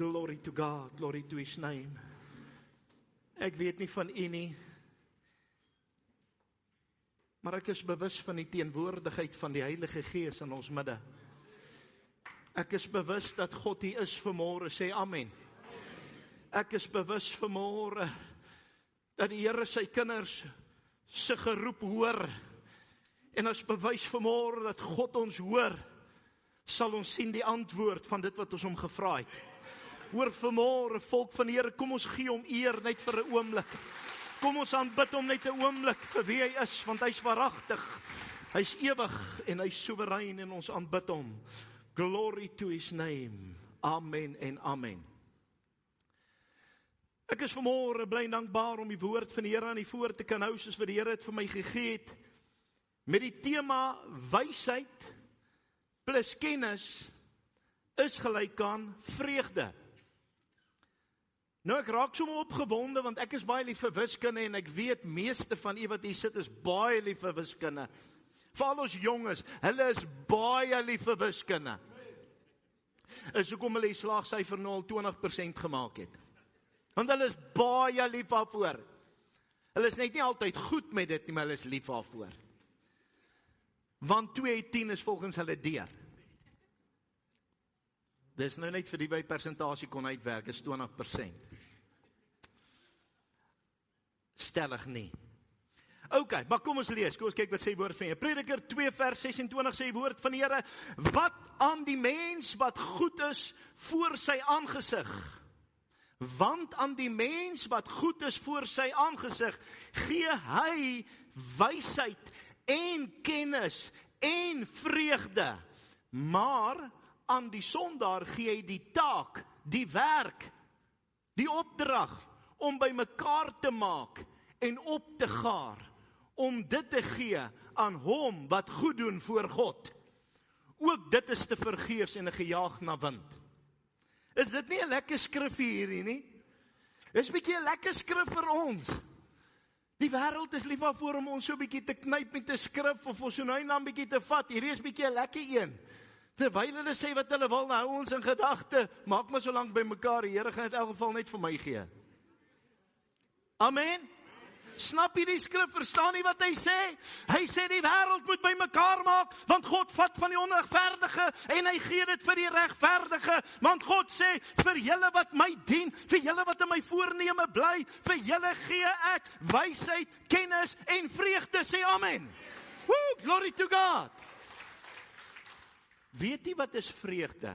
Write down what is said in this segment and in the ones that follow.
Glory to God, glory to His name. Ek weet nie van u nie, maar ek is bewus van die teenwoordigheid van die Heilige Gees in ons midde. Ek is bewus dat God hier is vanmôre, sê amen. Ek is bewus vanmôre dat die Here sy kinders se geroep hoor. En as bewys vanmôre dat God ons hoor, sal ons sien die antwoord van dit wat ons hom gevra het. Hoor vanmôre, volk van die Here, kom ons gee hom eer net vir 'n oomblik. Kom ons aanbid hom net 'n oomblik vir wie hy is, want hy's waaragtig. Hy's ewig en hy's soewerein en ons aanbid hom. Glory to His name. Amen en amen. Ek is vanmôre bly en dankbaar om die woord van die Here aan die voor te kan hou, soos wat die Here het vir my gegee het, met die tema wysheid plus kennis is gelyk aan vreugde. Nou ek raak sommer opgewonde, want ek is baie lief vir wiskunde en ek weet meeste van u wat hier sit is baie lief vir wiskunde. Veral ons jonges, hulle is baie lief vir wiskunde. Is hoekom hulle die slaagsyfer 20% gemaak het. Want hulle is baie lief daarvoor. Hulle is net nie altyd goed met dit nie, maar hulle is lief daarvoor. Want 2 uit 10 is volgens hulle deur. Dis nou net vir die by persentasie kon uitwerk, is 20%. Stellig nie. Ok, maar kom ons lees, kom ons kyk wat sê die woord van die Here. Prediker 2 vers 26 sê die woord van die Here, wat aan die mens wat goed is voor sy aangesig. Want aan die mens wat goed is voor sy aangesig, gee hy wysheid en kennis en vreugde. Maar aan die sondaar gee hy die taak, die werk, die opdrag om by mekaar te maak en op te gaar, om dit te gee aan hom wat goed doen voor God. Ook dit is te vergeefs en 'n gejaag na wind. Is dit nie 'n lekker skrif hierdie nie? Dis 'n bietjie 'n lekker skrif vir ons. Die wêreld is lief daarvoor om ons so 'n bietjie te knyp met 'n skrif of ons so nou en dan bietjie te vat. Hierdie is 'n bietjie 'n lekker een. Terwyl hulle sê wat hulle wil, hou ons in gedagte. Maak maar so lank by mekaar. Die Here gaan dit in elk geval net vir my gee. Amen. Snap jy die skrif? Verstaan jy wat hy sê? Hy sê die wêreld moet by mekaar maak, want God vat van die onregverdige en hy gee dit vir die regverdige. Want God sê, vir julle wat my dien, vir julle wat in my voorneme bly, vir julle gee ek wysheid, kennis en vreugde, sê amen. Woo, glory to God. Weet jy wat is vreugde?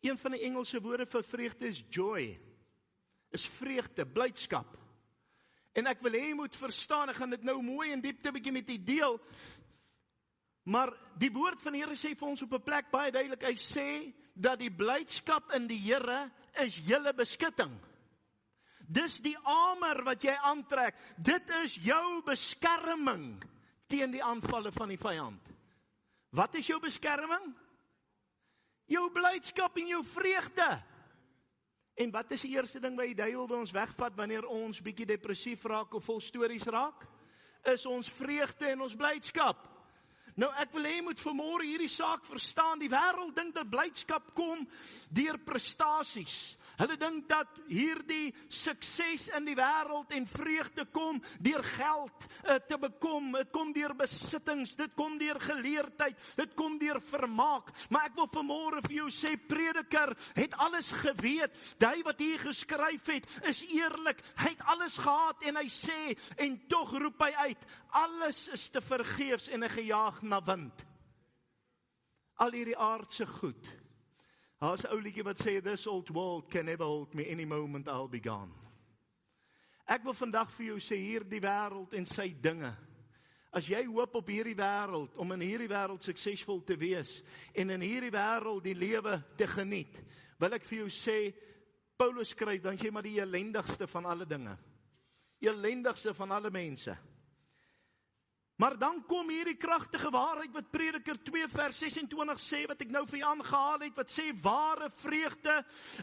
Een van die Engelse woorde vir vreugde is joy. Is vreugde, blydskap. En ek wil hê jy moet verstaan, ek gaan dit nou mooi en diepte bietjie met u deel, maar die woord van die Here sê vir ons op 'n plek baie duidelik, hy sê dat die blydskap in die Here is julle beskutting. Dis die armor wat jy aantrek, dit is jou beskerming teen die aanvalle van die vyand. Wat is jou beskerming? Jou blydskap en jou vreugde. En wat is die eerste ding wat die duiwel by ons wegvat wanneer ons bietjie depressief raak of vol stories raak? Is ons vreugde en ons blydskap. Nou ek wil hê jy moet vanmôre hierdie saak verstaan. Die wêreld dink dat blydskap kom deur prestasies. Hulle dink dat hierdie sukses in die wêreld en vreugde kom deur geld te bekom. Dit kom deur besittings, dit kom deur geleerdheid, dit kom deur vermaak. Maar ek wil vanmôre vir jou sê, Prediker het alles geweet. Hy wat hier geskryf het, is eerlik. Hy het alles gehad en hy sê, en tog roep hy uit, alles is te vergeefs en 'n gejaag na wind. Al hierdie aardse goed. Daar's 'n ou liedjie wat sê, this old world can never hold me, any moment I'll be gone. Ek wil vandag vir jou sê, hierdie wêreld en sy dinge. As jy hoop op hierdie wêreld, om in hierdie wêreld suksesvol te wees, en in hierdie wêreld die lewe te geniet, wil ek vir jou sê, Paulus skryf, dan jy maar die ellendigste van alle dinge. Ellendigste van alle mense. Maar dan kom hierdie kragtige waarheid wat Prediker 2 vers 26 sê, wat ek nou vir jou aangehaal het, wat sê, ware vreugde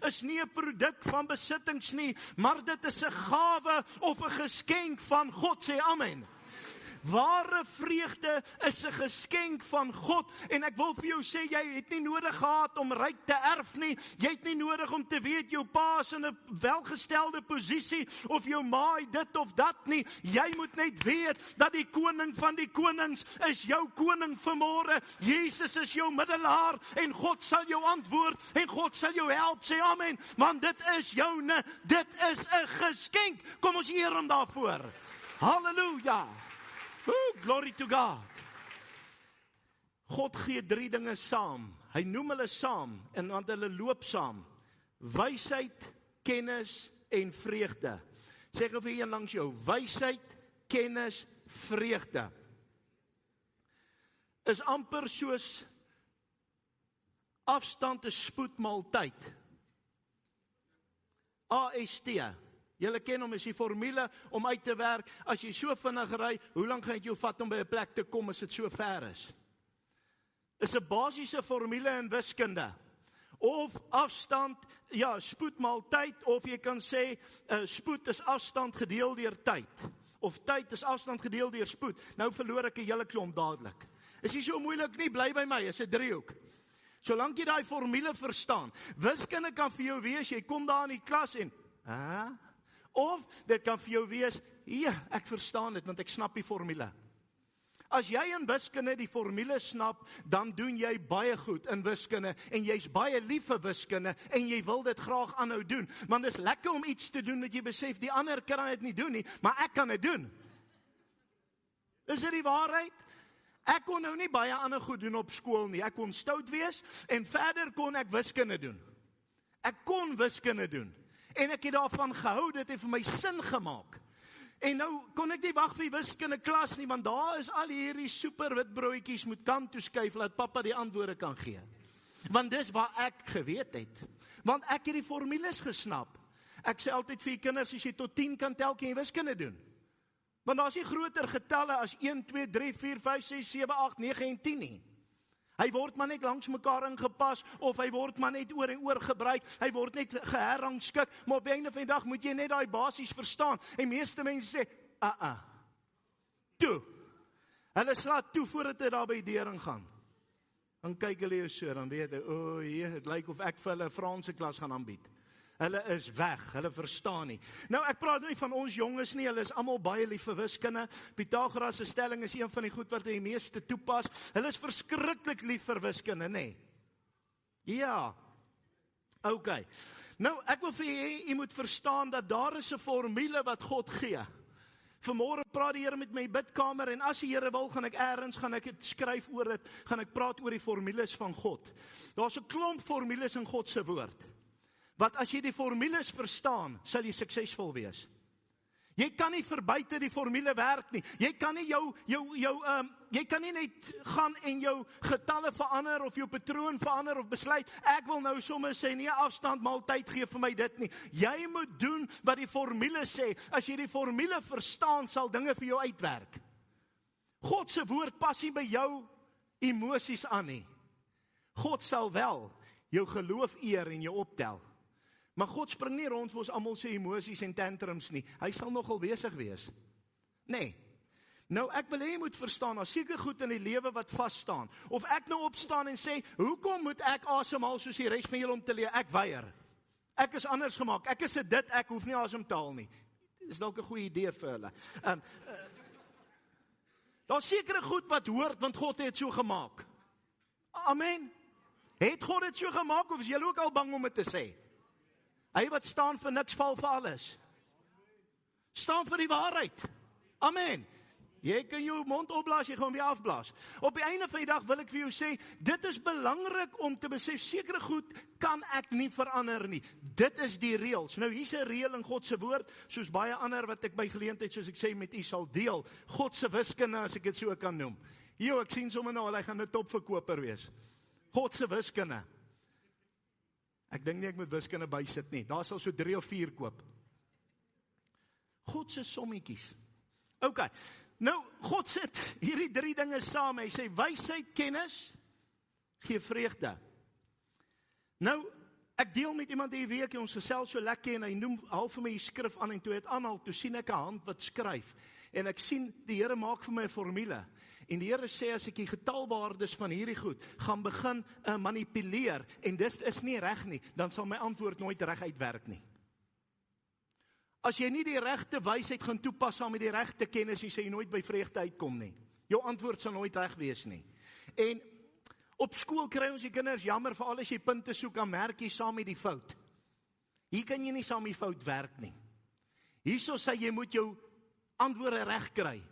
is nie 'n produk van besittings nie, maar dit is 'n gawe of 'n geskenk van God, sê amen. Ware vreugde is 'n geskenk van God. En ek wil vir jou sê, jy het nie nodig gehad om ryk te erf nie. Jy het nie nodig om te weet jou pa is in 'n welgestelde posisie of jou ma het dit of dat nie. Jy moet net weet dat die koning van die konings is jou koning vanmôre. Jesus is jou middelaar en God sal jou antwoord en God sal jou help. Sê amen, want dit is joune. Dit is 'n geskenk. Kom ons eer hom daarvoor. Halleluja. Glory to God. God gee 3 dinge saam. Hy noem hulle saam en want hulle loop saam. Wysheid, kennis en vreugde. Sê gou vir een langs jou, wysheid, kennis, vreugde. Is amper soos afstand is spoed maal tyd. AST. Julle ken hom, is die formule om uit te werk. As jy so vinnig ry, hoe lank gaan dit jou vat om by 'n plek te kom as dit so ver is? Is 'n basiese formule in wiskunde. Of afstand, ja, spoed maal tyd, of jy kan sê, spoed is afstand gedeel deur tyd. Of tyd is afstand gedeel deur spoed. Nou verloor ek 'n hele klomp dadelik. Is nie so moeilik nie, bly by my, is 'n driehoek. Solank jy daai formule verstaan. Wiskunde kan vir jou wees, jy kom daar in die klas en, of dit kan vir jou wees, ja, ek verstaan dit, want ek snap die formule. As jy in wiskunde die formule snap, dan doen jy baie goed in wiskunde, en jy's baie lief vir wiskunde, en jy wil dit graag aanhou doen. Want dit is lekker om iets te doen wat jy besef, die ander kan dit nie doen nie, maar ek kan dit doen. Is dit die waarheid? Ek kon nou nie baie ander goed doen op skool nie. Ek kon stout wees, en verder kon ek wiskunde doen. Ek kon wiskunde doen. En ek het daarvan gehou, dit het vir my sin gemaak. En nou kon ek nie wag vir die wiskunde klas nie, want daar is al hierdie super wit broodjies moet kant toe skuif, laat pappa die antwoorde kan gee. Want dis wat ek geweet het. Want ek het die formules gesnap. Ek sê altyd vir die kinders, as jy tot 10 kan tel, kan jy wiskunde doen. Want daar is nie groter getalle as 1, 2, 3, 4, 5, 6, 7, 8, 9 en 10 nie. Hy word maar net langs mekaar ingepas, of hy word maar net oor en oor gebruik, hy word net geherrangskik, maar op die einde van die dag moet jy net daai basies verstaan, en meeste mense sê, toe, hulle slaat toe voordat hy daar by die deur gaan, dan kyk hulle jou so, dan weet hy, het lyk of ek vir hulle Franse klas gaan aanbied. Hulle is weg, hulle verstaan nie. Nou ek praat nie van ons jonges nie, hulle is almal baie lief vir wiskunde. Pythagoras se stelling is een van die goed wat hy die meeste toepas. Hulle is verskriklik lief vir wiskunde, nê? Ja. Okay. Nou ek wil vir jy moet verstaan dat daar is 'n formule wat God gee. Vanmôre praat die Here met my bidkamer, en as die Here wil, gaan ek dit skryf oor dit, gaan ek praat oor die formules van God. Daar's 'n klomp formules in God se woord. Wat as jy die formules verstaan, sal jy suksesvol wees. Jy kan nie verbuite die formule werk nie. Jy kan nie jy kan nie net gaan en jou getalle verander of jou patroon verander of besluit, ek wil nou sommer sê nie afstand maal tyd gee vir my dit nie. Jy moet doen wat die formule sê. As jy die formule verstaan, sal dinge vir jou uitwerk. God se woord pas nie by jou emosies aan nie. God sal wel jou geloof eer en jou optel. Maar God spring nie rond vir ons almal se emosies en tantrums nie. Hy sal nogal besig wees. Nee. Nou ek wil hê jy moet verstaan, daar seker goed in die lewe wat vas staan. Of ek nou opstaan en sê, hoekom moet ek asemhaal soos die res van julle om te leef? Ek weier. Ek is anders gemaak. Ek is dit, ek hoef nie asem te haal nie. Dis dalk 'n goeie idee vir hulle. Daar seker goed wat hoort, want God het so gemaak. Amen. Het God dit so gemaak, of is julle ook al bang om dit te sê? Hy wat staan vir niks, val vir alles. Staan vir die waarheid. Amen. Jy kan jou mond opblaas, jy gaan weer afblaas. Op die einde van die dag wil ek vir jou sê, dit is belangrik om te besef, sekere goed kan ek nie verander nie. Dit is die reëls. Nou hier's 'n reël in God se woord, soos baie ander wat ek by geleentheid, soos ek sê, met u sal deel. God se wiskunde, as ek dit so kan noem. Ek sien sommer nou, hy gaan 'n topverkoper wees. God se wiskunde. Ek dink nie ek moet wiskunde bysit nie. Daar sal so 3 of 4 koop. God se sommetjies. Okay. Nou, God sit hierdie 3 dinge saam. Hy sê wysheid, kennis, gee vreugde. Nou, Ek deel met iemand die week, ons gesels so lekker en hy noem half vir my die skrif aan en toe het aanhaal, toe sien ek 'n hand wat skryf. En ek sien die Here maak vir my 'n formule. En die Here sê as ek die getalwaardes van hierdie goed gaan begin manipuleer en dit is nie reg nie, dan sal my antwoord nooit reg uitwerk nie. As jy nie die regte wysheid gaan toepas saam met die regte kennis, sal jy nooit by vreugde uitkom nie. Jou antwoord sal nooit reg wees nie. En op skool kry ons die kinders jammer, veral as jy punte soek, dan merk jy saam met die fout. Hier kan jy nie saam met die fout werk nie. Hierso sê jy moet jou antwoorde reg kry.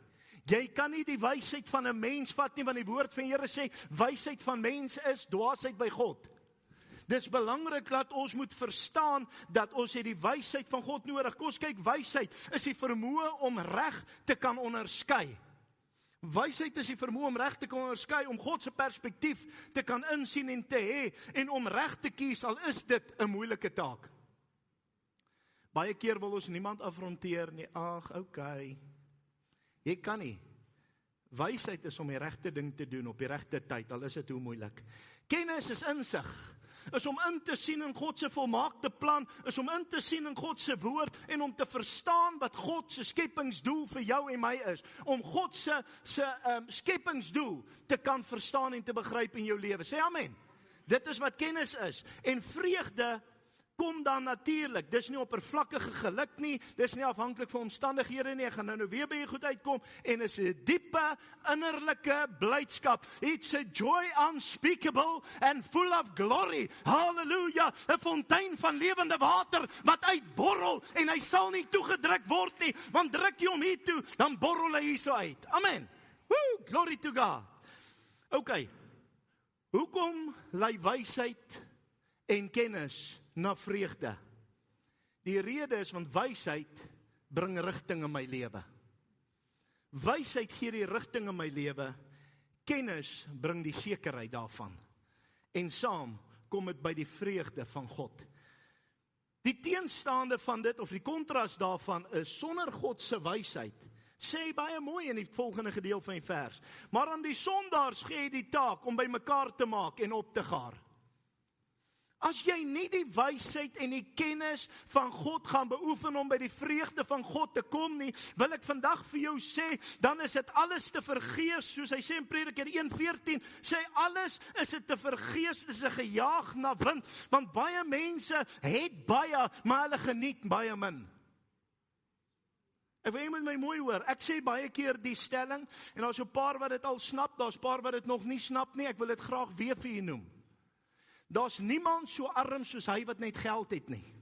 Jy kan nie die wysheid van 'n mens vat nie, want die woord van die Here sê, wysheid van mens is dwaasheid by God. Dis belangrik dat ons moet verstaan dat ons het die wysheid van God nodig. Kom ons kyk, wysheid is die vermoë om reg te kan onderskei. Wysheid is die vermoë om reg te kan onderskei, om God se perspektief te kan insien en te hê, en om reg te kies, al is dit 'n moeilike taak. Baie keer wil ons niemand afronteer nie. Ag, okay. Jy kan nie. Wysheid is om die regte ding te doen op die regte tyd, al is dit hoe moeilik. Kennis is insig, is om in te sien in God se volmaakte plan, is om in te sien in God se woord, en om te verstaan wat God se skepingsdoel vir jou en my is, om God se skepingsdoel te kan verstaan en te begryp in jou lewe. Sê amen. Dit is wat kennis is, en vreugde kom dan natuurlik, dis nie oppervlakkige geluk nie, dis nie afhanklik van omstandighede nie, ek gaan nou weer by jy goed uitkom, en is 'n diepe, innerlike blydskap. It's a joy unspeakable and full of glory. Halleluja, 'n fontein van lewende water, wat uitborrel, en hy sal nie toegedruk word nie, want druk jy hom hier toe, dan borrel hy hier so uit. Amen. Woo, glory to God. Okay, hoekom lei wysheid en kennis na vreugde? Die rede is, want wysheid bring rigting in my lewe. Wysheid gee die rigting in my lewe, kennis bring die sekerheid daarvan. En saam kom dit by die vreugde van God. Die teenstaande van dit, of die kontras daarvan is, sonder God se wysheid, sê baie mooi in die volgende gedeelte van die vers, maar aan die sondaars gee hy die taak om by mekaar te maak en op te gaar. As jy nie die wysheid en die kennis van God gaan beoefen om by die vreugde van God te kom nie, wil ek vandag vir jou sê, dan is dit alles te vergeefs, soos hy sê in Prediker 1:14, sê alles is dit te vergeefs, dit is 'n gejaag na wind, want baie mense het baie, maar hulle geniet baie min. Ek wil jy met my mooi hoor, ek sê baie keer die stelling, en daar's 'n paar wat dit al snap, daar's 'n paar wat dit nog nie snap nie, ek wil dit graag weer vir julle noem. Daar's niemand so arm soos hy wat net geld het nie.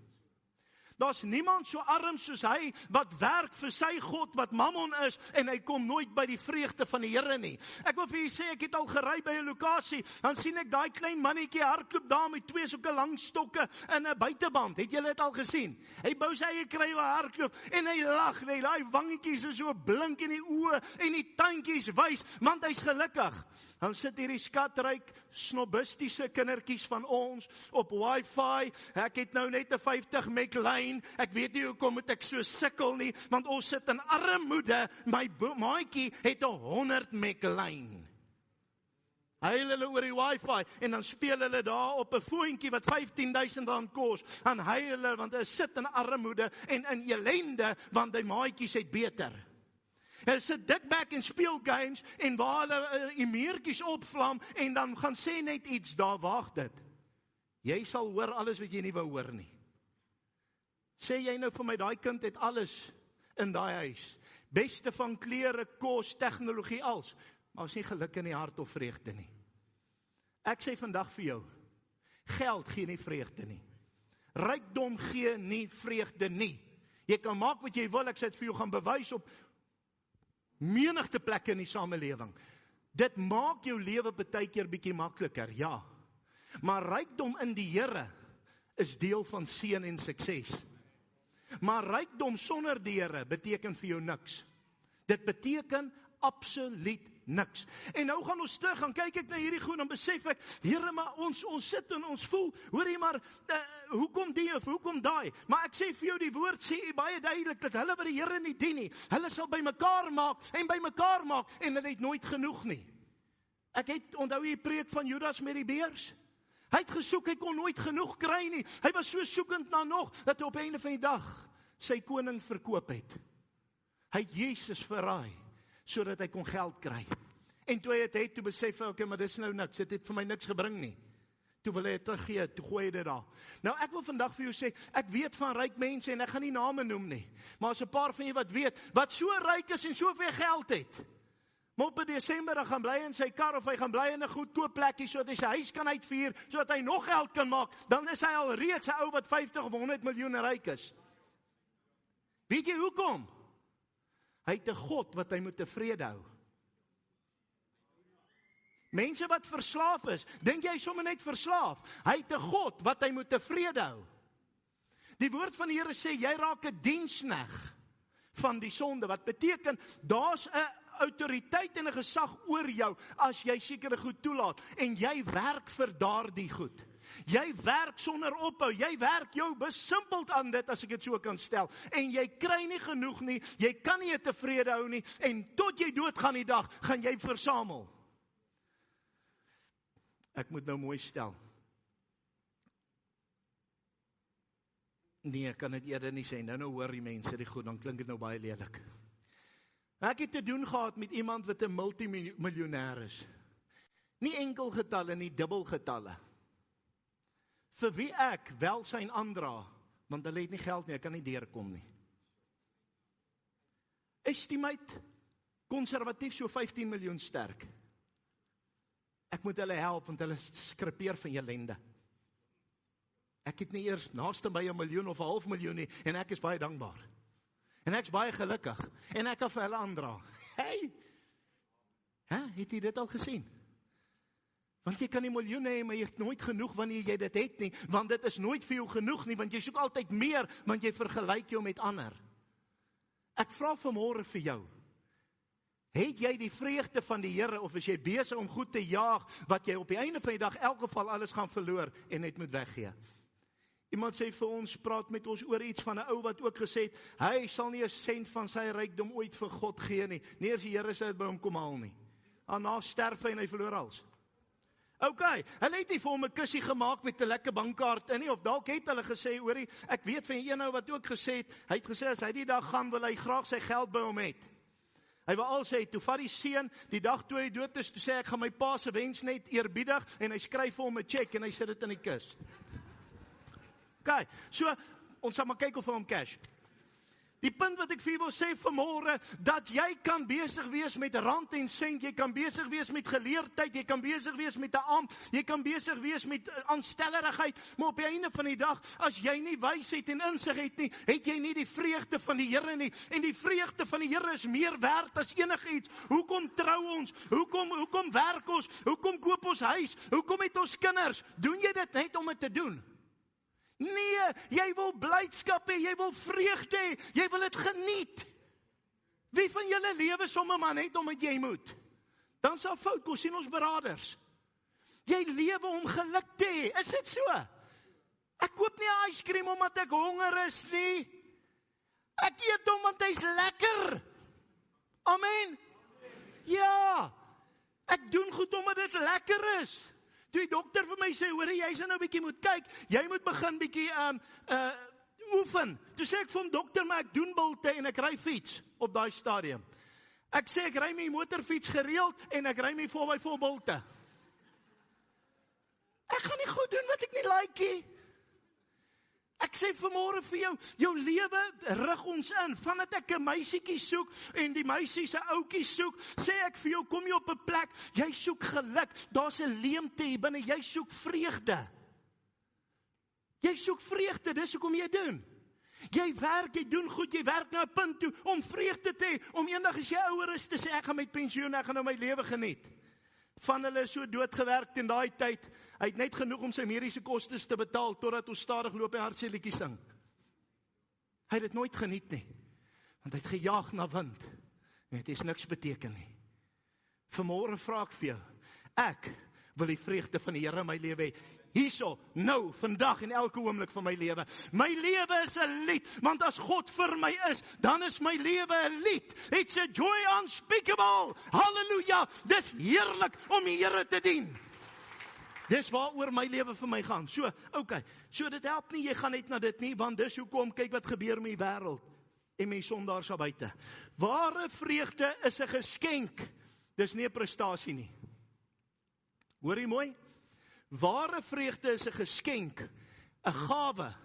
Daar's niemand so arm soos hy wat werk vir sy God wat Mammon is en hy kom nooit by die vreugde van die Here nie. Ek wil vir julle sê, ek het al gery by 'n lokasie, dan sien ek daai klein mannetjie hardloop daar met 2 sulke lang stokke in 'n buiteband. Het julle dit al gesien? Hy bou sy eie kruiwe hardloop en hy lag, en daai wangetjies is so blink in die oë en die tandjies wys, want hy's gelukkig. Dan sit hierdie skatryk snobistiese kindertjies van ons op Wi-Fi. Ek het nou net 'n 50 McLean. Ek weet nie hoekom moet ek so sukkel nie, want ons sit in armoede. My maatjie het 100 McLean. Huil hulle oor die Wi-Fi en dan speel hulle daar op 'n foontjie wat R15,000 kos. Dan huil hulle want hulle sit in armoede en in ellende want die maatjies het beter. Hulle sit dikbek en speel games en waar hulle emeertjies opvlam en dan gaan sê net iets daar, wag dit. Jy sal hoor alles wat jy nie wou hoor nie. Sê jy nou vir my, daai kind het alles in daai huis. Beste van klere, kos, tegnologie, als. Maar is nie geluk in die hart of vreugde nie. Ek sê vandag vir jou, geld gee nie vreugde nie. Rykdom gee nie vreugde nie. Jy kan maak wat jy wil, ek sê dit vir jou gaan bewys op menigte plekke in die samelewing. Dit maak jou lewe baie keer bietjie makliker, ja. Maar rykdom in die Here is deel van seën en sukses. Maar rykdom sonder die Here beteken vir jou niks. Dit beteken absoluut niks. En nou gaan ons terug, gaan kyk ek na hierdie goed, dan besef ek, Here, maar ons sit en ons voel, hoor jy maar, hoekom die of hoekom daai? Maar ek sê vir jou, die woord sê baie duidelik, dat hulle wat die Here nie dien nie, hulle sal by mekaar maak, en hulle het nooit genoeg nie. Ek het, onthou jy preek van Judas met die beers? Hy het gesoek, hy kon nooit genoeg kry nie. Hy was so soekend na nog, dat hy op einde van die dag sy koning verkoop het. Hy het Jesus verraai, sodat hy kon geld kry. En toe hy het, toe besef hy, okay, maar dis nou niks, dit het vir my niks gebring nie. Toe wil hy het teruggee, toe gooi hy dit daar. Nou ek wil vandag vir jou sê, ek weet van ryk mense, en ek gaan nie name noem nie, maar as 'n paar van jy wat weet, wat so ryk is en soveel geld het, maar op 'n Desember, dan gaan bly in sy kar, of hy gaan bly in 'n goedkoop plekkie, sodat hy sy huis kan uitvier, sodat hy nog geld kan maak, dan is hy al reeds 'n ou wat 50 of 100 miljoen ryk is. Weet jy hoekom? Hy het 'n God wat hy moet tevrede hou. Mense wat verslaaf is, dink jy sommer net verslaaf? Hy het 'n God wat hy moet tevrede hou. Die woord van die Here sê, jy raak 'n dienskneg van die sonde, wat beteken, daar's 'n autoriteit en 'n gesag oor jou, as jy sekere goed toelaat, en jy werk vir daardie goed. Jy werk sonder ophou, jy werk jou besimpeld aan dit, as ek dit so kan stel, en jy kry nie genoeg nie, jy kan nie tevrede hou nie, en tot jy doodgaan die dag, gaan jy versamel. Ek moet nou mooi stel. Nee, ek kan dit eerder nie sê, nou hoor die mense die goed, dan klink dit nou baie lelik. Ek het te doen gehad met iemand wat 'n multimiljonair is. Nie enkelgetalle, nie dubbelgetalle. Vir wie ek welsyn aandra, want hulle het nie geld nie, ek kan nie deurkom nie. Estimate, konservatief so 15 miljoen sterk. Ek moet hulle help, want hulle skrepeer van ellende. Ek het nie eers naaste by 1 miljoen of 0,5 miljoen nie, en ek is baie dankbaar. En ek is baie gelukkig, en ek kan vir hulle aandra. Hey! Het jy dit al gesien? Want jy kan nie miljoene hê, maar jy het nooit genoeg wanneer jy dit het nie, want dit is nooit vir jou genoeg nie, want jy soek altyd meer, want jy vergelyk jou met ander. Ek vra vanmôre vir jou, het jy die vreugde van die Here, of is jy besig om goed te jaag, wat jy op die einde van die dag, elk geval alles gaan verloor, en net moet weggee? Iemand sê vir ons, praat met ons oor iets van 'n ou wat ook gesê het, hy sal nie 'n sent van sy rykdom ooit vir God gee nie, nie as die Here sê dit by hom kom haal nie. Daarna sterf hy en hy verloor alles. Okay, hulle het nie vir hom 'n kussie gemaak met 'n lekker bankkaart in nie, of dalk het hulle gesê, hoorie, ek weet van een ou wat ook gesê het, hy het gesê, as hy die dag gaan, wil hy graag sy geld by hom het. Hy wil al sê, toe vat die seun, die dag toe hy dood is, toe sê, ek gaan my pa se wens net eerbiedig, en hy skryf vir hom 'n cheque, en hy sit dit in die kus. Okay, so, ons sal maar kyk of vir hom cash. Die punt wat ek vir wil sê vanmôre, dat jy kan besig wees met rand en sent, jy kan besig wees met geleerdheid, jy kan besig wees met 'n ampt, jy kan besig wees met aanstellerigheid, maar op die einde van die dag, as jy nie wysheid en insig het nie, het jy nie die vreugde van die Here nie, en die vreugde van die Here is meer werd as enigiets. Hoekom trou ons? Hoekom werk ons? Hoekom koop ons huis? Hoekom het ons kinders? Doen jy dit net om dit te doen? Nee, jy wil blydskap hê, jy wil vreugde hê, jy wil dit geniet. Wie van julle lewe sommer maar net omdat jy moet? Dan sal fout kom, sien ons beraders. Jy lewe om geluk te hê, is dit so? Ek koop nie 'n yskriem omdat ek honger is nie. Ek eet hom want hy's lekker. Amen. Ja, ek doen goed omdat dit lekker is. Toe die dokter vir my sê, hoor jy sal nou bietjie moet kyk, jy moet begin bietjie oefen. Toe sê ek vir hom, dokter, maar ek doen bilte en ek ry fiets op daai stadium. Ek sê ek ry my motorfiets gereeld en ek ry my 4x4 bilte. Ek gaan nie goed doen wat ek nie like nie. Ek sê vanmôre vir jou lewe rig ons in, vandat ek 'n meisietjie soek, en die meisie se ouetjie soek, sê ek vir jou, kom jy op 'n plek, jy soek geluk, daar's 'n leemte hier binne, jy soek vreugde. Jy soek vreugde, dis hoekom jy doen. Jy werk, jy doen goed, jy werk na 'n punt toe, om vreugde te hê, om eendag as jy ouer is, te sê, ek gaan met pensioen, ek gaan nou my lewe geniet. Van hulle is so doodgewerk in daai tyd, hy het net genoeg om sy mediese kostes te betaal, totdat ons stadig loop en hartseer sing. Hy het dit nooit geniet nie, want hy het gejaag na wind, en het is niks beteken nie. Vanmôre vra ek vir jou, ek wil die vreugde van die Here in my lewe hê, hierso, nou, vandag en elke oomblik van my lewe. My lewe is 'n lied, want as God vir my is, dan is my lewe 'n lied. It's a joy unspeakable. Halleluja, dis heerlik om die Here te dien. Dis waaroor my lewe vir my gaan. So, okay. So dit help nie, jy gaan net na dit nie, want dis hoekom, kyk wat gebeur met die wêreld en my sondaars daar buite. Ware vreugde is 'n geskenk. Dis nie 'n prestasie nie. Hoor jy mooi? Ware vreugde is 'n geskenk, 'n gawe.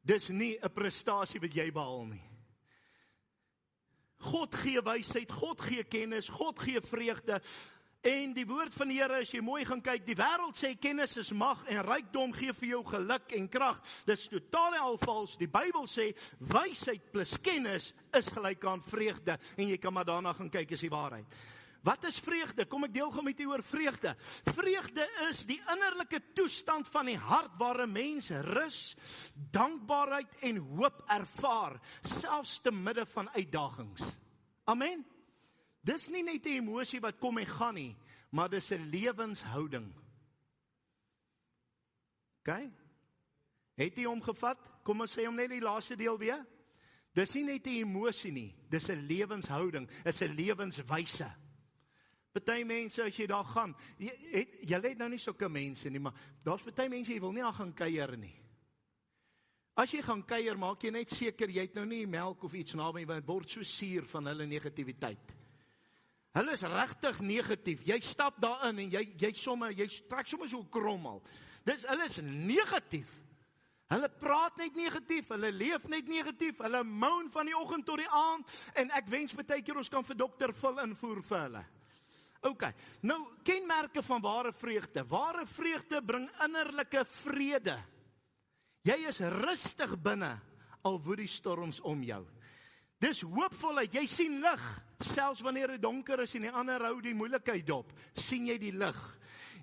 Dis nie 'n prestasie wat jy behaal nie. God gee wysheid, God gee kennis, God gee vreugde. En die woord van die Here, as jy mooi gaan kyk, die wêreld sê kennis is mag en rykdom gee vir jou geluk en krag. Dis totaal al vals. Die Bybel sê wysheid plus kennis is gelyk aan vreugde. En jy kan maar daarna gaan kyk, is die waarheid. Wat is vreugde? Kom ek deel gou met u oor vreugde. Vreugde is die innerlike toestand van die hart waar 'n mens rus, dankbaarheid en hoop ervaar, selfs te midde van uitdagings. Amen. Dis nie net 'n emosie wat kom en gaan nie, maar dis 'n lewenshouding. OK? Het jy hom gevat? Kom ons sê hom net die laaste deel weer. Dis nie net 'n emosie nie, dis 'n lewenshouding, is 'n lewenswyse. Party mense, as jy daar gaan, jy het nou nie sulke mense nie, maar daar's party mense, jy wil nie daar gaan kuier nie. As jy gaan kuier, maak jy net seker, jy het nou nie melk of iets naby, want het word so suur van hulle negativiteit. Hulle is regtig negatief, jy stap daarin en jy trek sommer so krommel. Hulle is negatief. Hulle praat net negatief, hulle leef net negatief, hulle moan van die oggend tot die aand, en ek wens baie keer ons kan vir dokter Phil invoer vir hulle. OK, nou kenmerke van ware vreugde. Ware vreugde bring innerlike vrede. Jy is rustig binne, al woed die storms om jou. Dis hoopvolheid, jy sien lig, selfs wanneer dit donker is en die ander hou die moeilikheid dop, sien jy die lig.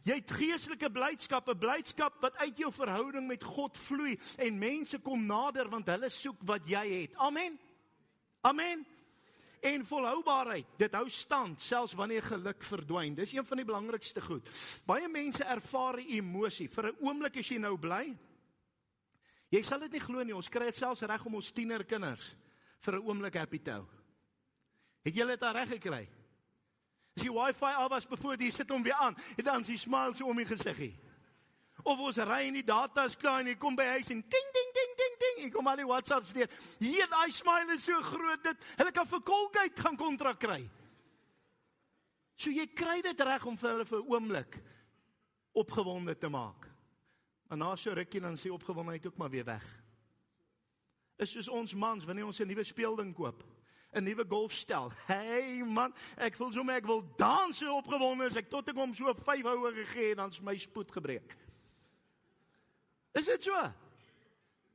Jy het geestelike blydskap, 'n blydskap wat uit jou verhouding met God vloei, en mense kom nader, want hulle soek wat jy het. Amen? Amen? En volhoubaarheid, dit hou stand, selfs wanneer geluk verdwyn. Dis een van die belangrikste goed. Baie mense ervaar emosie, vir 'n oomblik is jy nou bly. Jy sal dit nie glo nie, ons kry dit selfs reg om ons tienerkinders vir 'n oomblik happy te hou. Het jy dit reg gekry? As die wifi af was, bijvoorbeeld, jy sit hom weer aan, en dan is die smile so om die gesiggie. Of ons ry en die data is klaar, en jy kom by huis en ding, ding, ding, ding, ding, en kom al die WhatsApps deur. Hier, die smile is so groot, hulle kan vir Colgate gaan kontrak kry. So jy kry dit reg om vir hulle vir 'n oomblik opgewonde te maak. En na so rukkie, dan sê opgewondenheid ook maar weer weg. Is soos ons mans, wanneer ons 'n nuwe speelding koop, 'n nuwe golfstel. Hey man, ek voel sommer ek wil dans so opgewonde as ek tot ek hom so 5 houe gegee, dan is my spoed gebreek. Is dit so?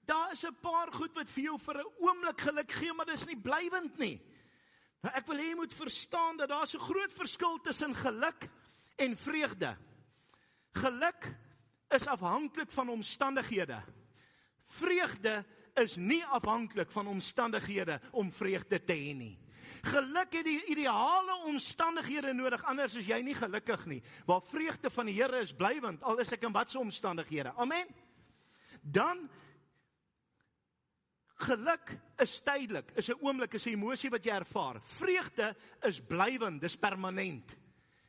Daar is 'n paar goed wat vir jou vir 'n oomblik geluk gee, maar dis nie blywend nie. Nou ek wil hê jy moet verstaan dat daar 'n groot verskil tussen geluk en vreugde. Geluk is afhanklik van omstandighede. Vreugde is nie afhanklik van omstandighede om vreugde te hê nie. Geluk het die ideale omstandighede nodig, anders is jy nie gelukkig nie. Waar vreugde van die Here is blywend, al is ek in watse omstandighede. Amen. Dan geluk is tydelik, is 'n oomblik, is 'n emosie wat jy ervaar. Vreugde is blywend, dis permanent.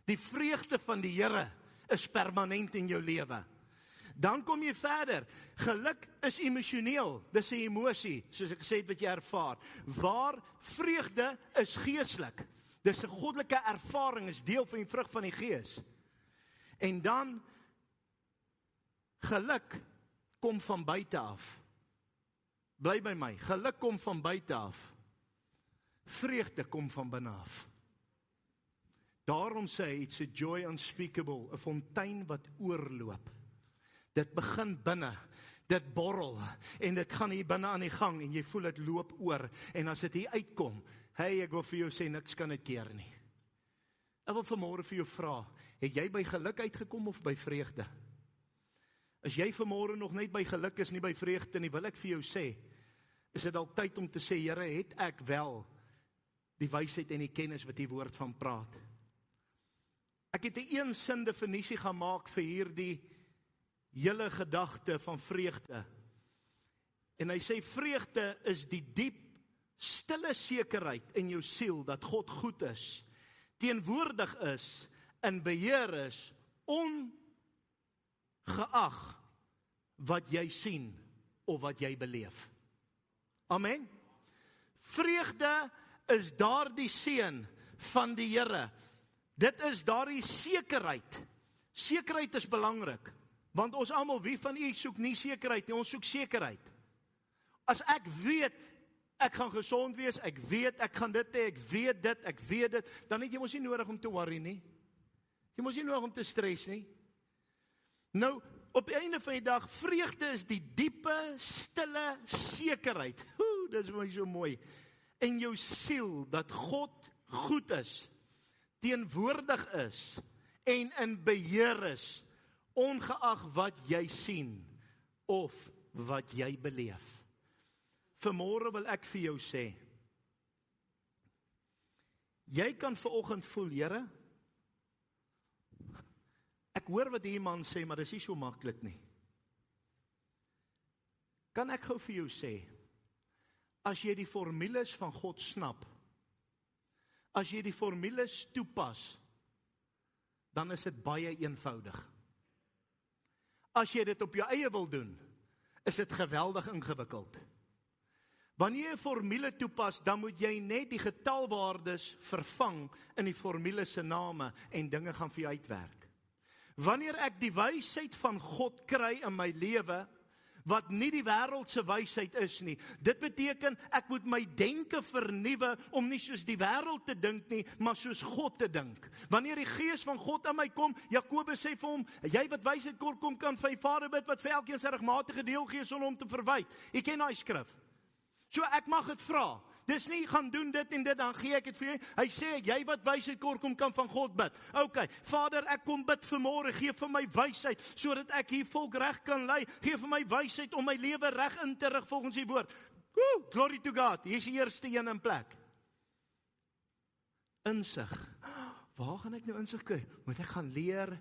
Die vreugde van die Here is permanent in jou lewe. Dan kom jy verder. Geluk is emosioneel, dis 'n emosie, soos ek gesê het wat jy ervaar. Waar vreugde is geestelik. Dis 'n goddelike ervaring, is deel van die vrug van die Gees. En dan geluk kom van buite af. Bly by my, geluk kom van buite af. Vreugde kom van binne af. Daarom sê hy, it's a joy unspeakable, 'n fontein wat oorloop. Dit begin binne, dit borrel, en dit gaan hier binne aan die gang, en jy voel dit loop oor, en as dit hier uitkom, hey, ek wil vir jou sê, niks kan dit keer nie. Ek wil vanmôre vir jou vra, het jy by geluk uitgekom of by vreugde? As jy vanmôre nog net by geluk is, nie by vreugde nie, wil ek vir jou sê, is dit al tyd om te sê, Here, het ek wel die wysheid en die kennis wat die woord van praat? Ek het 'n een sin definisie gaan maak vir hierdie hele gedagte van vreugde. En hy sê, vreugde is die diep, stille sekerheid in jou siel, dat God goed is, teenwoordig is, in beheer is, geag wat jy sien of wat jy beleef. Amen. Vreugde is daardie seën van die Here. Dit is daardie sekerheid. Sekerheid is belangrik, want ons almal, wie van u soek nie sekerheid nie, ons soek sekerheid. As ek weet, ek gaan gesond wees, ek weet, ek gaan dit hê, ek weet dit, dan het jy mos nie nodig om te worry nie. Jy mos nie nodig om te stres nie. Nou, op die einde van die dag, vreugde is die diepe, stille sekerheid. Dit is my so mooi. In jou siel, dat God goed is, teenwoordig is, en in beheer is, ongeag wat jy sien, of wat jy beleef. Vanmôre wil ek vir jou sê, jy kan vanoggend voel, Here, ek hoor wat die man sê, maar dit is nie so maklik nie. Kan ek gou vir jou sê, as jy die formules van God snap, as jy die formules toepas, dan is dit baie eenvoudig. As jy dit op jou eie wil doen, is dit geweldig ingewikkeld. Wanneer jy 'n formule toepas, dan moet jy net die getalwaardes vervang in die formule se name en dinge gaan vir jou uitwerk. Wanneer ek die wysheid van God kry in my lewe, wat nie die wêreldse wysheid is nie. Dit beteken, ek moet my denke vernuwe, om nie soos die wêreld te dink nie, maar soos God te dink. Wanneer die Gees van God in my kom, Jakobus sê vir hom, jy wat wysheid kort kom, kan vir die Vader bid, wat vir elkeen sy regmatige deel gee, sonder hom te verwyd. Jy ken daai skrif. So ek mag dit vra. Dis nie, gaan doen dit en dit, dan gee ek dit vir jou. Hy sê, jy wat wysheid kort kom, kan van God bid. Ok, Vader, ek kom bid vanmôre, gee vir my wysheid, sodat ek hier volk reg kan lei. Gee vir my wysheid om my lewe reg in te rig volgens die woord. Glory to God, hier is die eerste een in plek. Insig. Waar gaan ek nou insig kry? Moet ek gaan leer?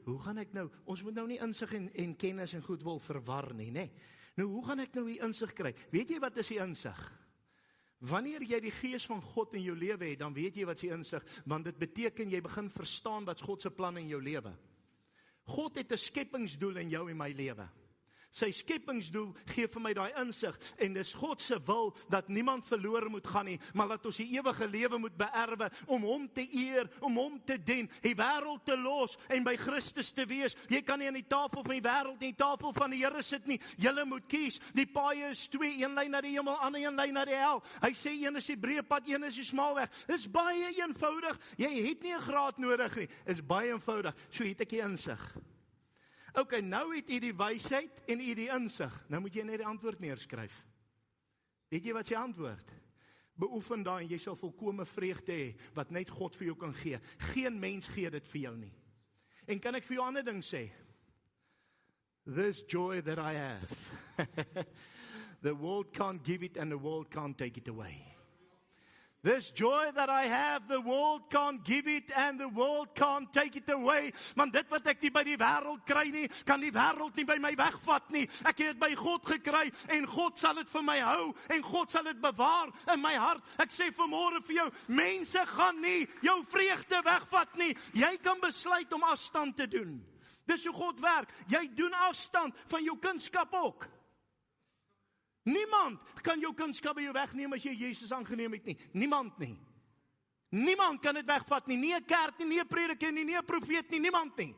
Hoe gaan ek nou? Ons moet nou nie insig en kennis en goed wil verwar nie, né? Nou, hoe gaan ek nou die insig kry? Weet jy wat is die insig? Wanneer jy die Gees van God in jou lewe het, dan weet jy wat is die insig, want dit beteken jy begin verstaan wat is God se plan in jou lewe. God het 'n skepingsdoel in jou en my lewe. Sy skepingsdoel gee vir my daai insig, en dis God se wil, dat niemand verlore moet gaan nie, maar dat ons die ewige lewe moet beerwe, om hom te eer, om hom te dien, die wêreld te los, en by Christus te wees. Jy kan nie aan die tafel van die wêreld, nie die tafel van die Here sit nie. Julle moet kies. Die paaie is twee, een lei na die hemel, ander een lei na die hel. Hy sê, een is die breë pad, een is die smal weg. Dis baie eenvoudig. Jy het nie 'n graad nodig nie. Is baie eenvoudig. So het ek die insig. Ok, nou het jy die wysheid en jy die insig. Nou moet jy net die antwoord neerskryf. Weet jy wat is die antwoord? Beoefen daai en jy sal volkome vreugde hê, wat net God vir jou kan gee. Geen mens gee dit vir jou nie. En kan ek vir jou 'n ander ding sê? This joy that I have. The world can't give it and the world can't take it away. This joy that I have, the world can't give it and the world can't take it away. Want dit wat ek nie by die wêreld kry nie, kan die wêreld nie by my wegvat nie. Ek het dit by God gekry en God sal dit vir my hou en God sal dit bewaar in my hart. Ek sê vanmôre vir jou, mense gaan nie jou vreugde wegvat nie. Jy kan besluit om afstand te doen. Dis hoe God werk. Jy doen afstand van jou kindskap ook. Niemand kan jou kunskap by jou wegneem as jy Jesus aangeneem het nie. Niemand nie. Niemand kan dit wegvat nie. Nie 'n kerk nie, nie 'n prediker nie, nie 'n profeet nie, niemand nie.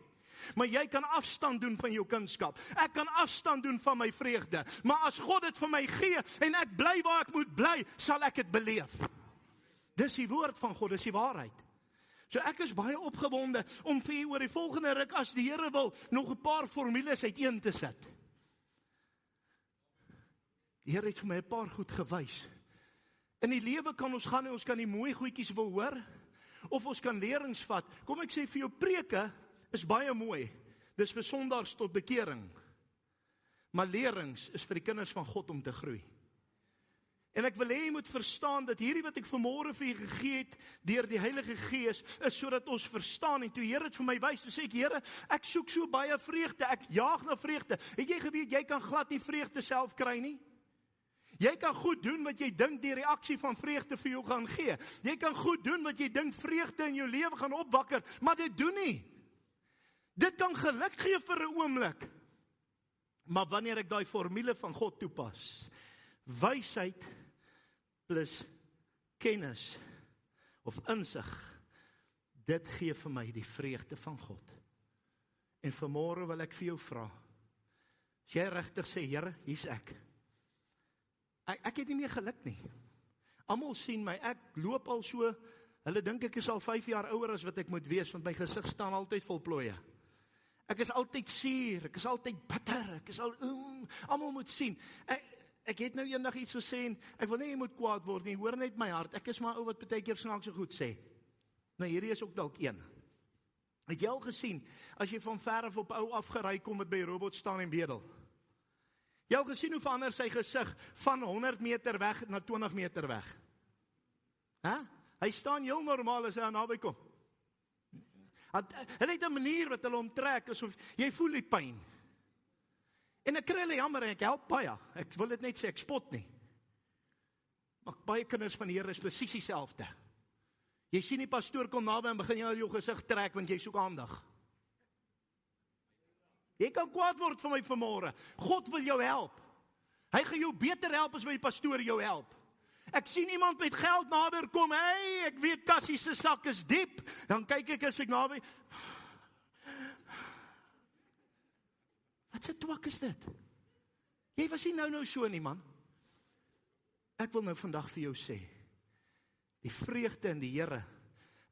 Maar jy kan afstand doen van jou kunskap. Ek kan afstand doen van my vreugde. Maar as God dit vir my gee en ek bly waar ek moet bly, sal ek dit beleef. Dis die woord van God, dis die waarheid. So ek is baie opgewonde om vir u oor die volgende ruk, as die Here wil, nog 'n paar formules uiteen te sit. Die Here het vir my 'n paar goed gewys. In die lewe kan ons gaan en ons kan die mooi goedjies wil hoor, of ons kan lerings vat. Kom ek sê vir jou, preke is baie mooi. Dis vir sondaars tot bekering. Maar lerings is vir die kinders van God om te groei. En ek wil hê jy moet verstaan dat hierdie wat ek vanmôre vir julle gegee het deur die Heilige Gees is sodat ons verstaan. En toe Here dit vir my wys, toe sê ek, Here, ek soek so baie vreugde, ek jaag na vreugde. Het jy geweet jy kan glad nie vreugde self kry nie? Jy kan goed doen wat jy dink die reaksie van vreugde vir jou gaan gee. Jy kan goed doen wat jy dink vreugde in jou lewe gaan opwakker, maar dit doen nie. Dit kan geluk gee vir 'n oomblik. Maar wanneer ek daai formule van God toepas, wysheid plus kennis of insig, dit gee vir my die vreugde van God. En vanmôre wil ek vir jou vra, as jy regtig sê, Here, hier's ek. Ek het nie meer geluk nie. Almal sien my, ek loop al so, hulle dink ek is al 5 jaar ouer as wat ek moet wees, want my gesig staan altyd vol plooie. Ek is altyd suur, ek is altyd bitter, ek is almal moet sien. Ek het nou eendag iets gesê, en ek wil nie jy moet kwaad word nie, hoor net my hart, ek is maar ou wat baie keer snaaks so goed sê. Nou hierdie is ook dalk een. Het jy al gesien, as jy van ver af op ou afgery kom, met by robot staan en bedel? Jy al gesien hoe verander sy gesig van 100 meter weg na 20 meter weg? Hy staan heel normaal as hy aan naby kom. Hulle het 'n manier wat hulle omtrek, asof jy voel die pyn. En ek kry hulle jammer en ek help baie. Ek wil dit net sê, ek spot nie. Maar baie kinders van die Here is presies dieselfde. Jy sien die pastoor kom naby en begin jy al jou gesig trek, want jy soek aandag. Jy kan kwaad word vir my vanmôre. God wil jou help. Hy gaan jou beter help as wat die pastoor jou help. Ek sien iemand met geld nader kom, ek weet Cassie se sak is diep, dan kyk ek as ek naby, wat se twak is dit? Jy was nie nou so nie, man. Ek wil nou vandag vir jou sê, die vreugde in die Here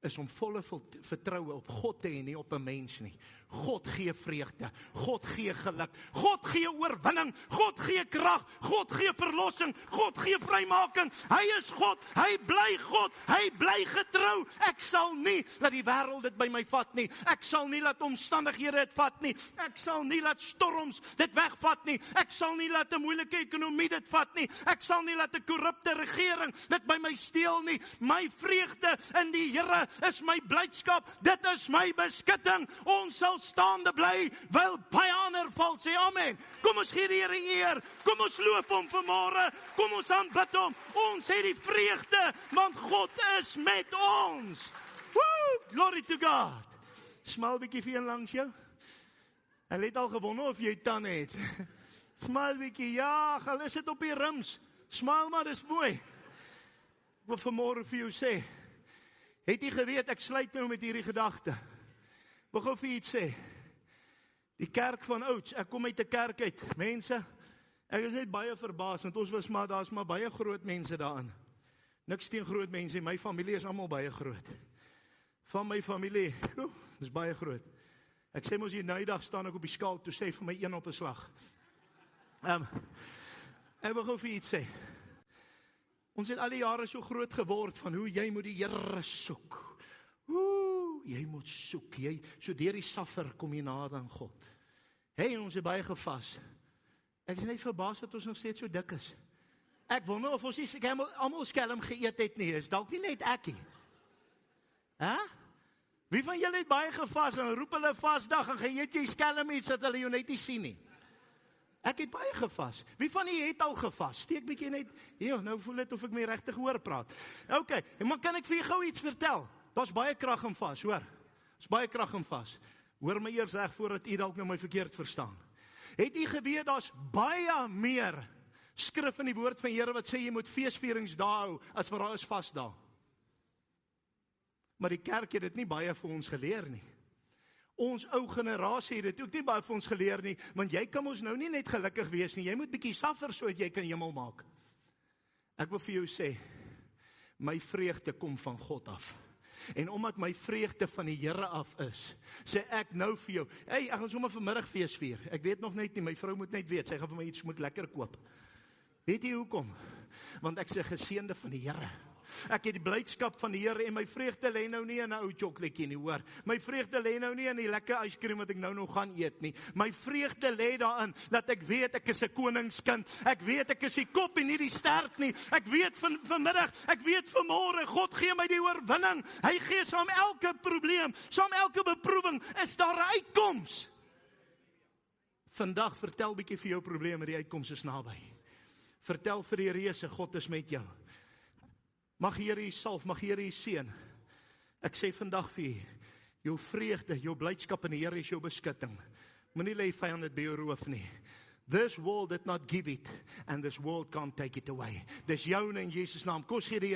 is om volle vertroue op God te hê, nie op 'n mens nie. God gee vreugde, God gee geluk, God gee oorwinning, God gee krag, God gee verlossing, God gee vrymaking. Hy is God, hy bly getrou. Ek sal nie laat die wêreld dit by my vat nie. Ek sal nie laat omstandighede dit vat nie. Ek sal nie laat storms dit wegvat nie. Ek sal nie laat 'n moeilike ekonomie dit vat nie. Ek sal nie laat 'n korrupte regering dit by my steel nie. My vreugde in die Here is my blydskap. Dit is my beskutting. Ons sal staande bly, wil baie ander val, sê amen. Kom ons gee die Here eer, kom ons loof hom vanmôre, kom ons aanbid hom, ons het die vreugde, want God is met ons. Woo, glory to God. Smaal bietjie vir een langs jou. Hy het al gewonder of jy tande het. Smaal bietjie, ja, al is dit op die rims. Smaal maar, dis mooi. Ek wil vanmôre vir jou sê, het jy geweet, ek sluit nou met hierdie gedagte. Ek wil vir iets sê. Die kerk van ouds, ek kom uit 'n kerk uit. Mense, ek is net baie verbaas, want ons was maar, daar's maar baie groot mense daarin. Niks teen groot mense, my familie is almal baie groot. Van my familie, dis baie groot. Ek sê mos hier noudag staan ek op die skaal, toe sê vir my een op 'n slag. Ek wil vir iets sê. Ons het al die jare so groot geword van hoe jy moet die Here soek. Jy moet soek, so deur die saffer kom jy nader aan God. Ons het baie gevas. Ek is net verbaas dat ons nog steeds so dik is. Ek wonder of ons nie almal skelm geëet het nie, is dalk nie net ek nie. Wie van julle het baie gevas en roep hulle vasdag en geëet jy skelm iets dat hulle jou net nie sien nie? Ek het baie gevas. Wie van julle het al gevas? Steek bietjie net, nou voel dit of ek my regtig hoor praat. Okay, maar kan ek vir jou gou iets vertel? Daar's baie krag in vas, hoor. Daar's baie krag in vas. Hoor my eers reg voordat u dalk nou my verkeerd verstaan. Het u geweet daar's baie meer skrif in die woord van die Here wat sê jy moet feesvieringsdae hou as wat daar is vasdae. Maar die kerk het dit nie baie vir ons geleer nie. Ons ou generasie het dit ook nie baie vir ons geleer nie, want jy kan ons nou nie net gelukkig wees nie. Jy moet bietjie saffer sodat jy kan hemel maak. Ek wil vir jou sê, my vreugde kom van God af. En omdat my vreugde van die Here af is, sê ek nou vir jou, ek gaan sommer vanmiddag fees vier. Ek weet nog net nie, my vrou moet net weet, sy gaan vir my iets moet lekker koop. Weet jy hoekom? Want ek is 'n geseënde van die Here. Ek het die blydskap van die Here en my vreugde lê nou nie in 'n ou chocolaatjie nie, hoor. My vreugde lê nou nie in die lekker yskrem wat ek nou nog gaan eet nie. My vreugde lê daarin dat ek weet ek is 'n koningskind. Ek weet ek is die kop en nie die stert nie. Ek weet vanmiddag, ek weet vanmôre, God gee my die oorwinning. Hy gee saam elke probleem, saam elke beproewing is daar 'n uitkoms. Vandag vertel bietjie vir jou probleme, die uitkoms is naby. Vertel vir die reëse, God is met jou. Mag Here U salf, mag Here U seën. Ek sê vandag vir u, Jou vreugde, jou blydskap in die Here is jou beskutting. Moenie lê vyand dit by jou roof nie. This world did not give it, and this world can't take it away. Dis joune in Jesus naam. Kom ons gee die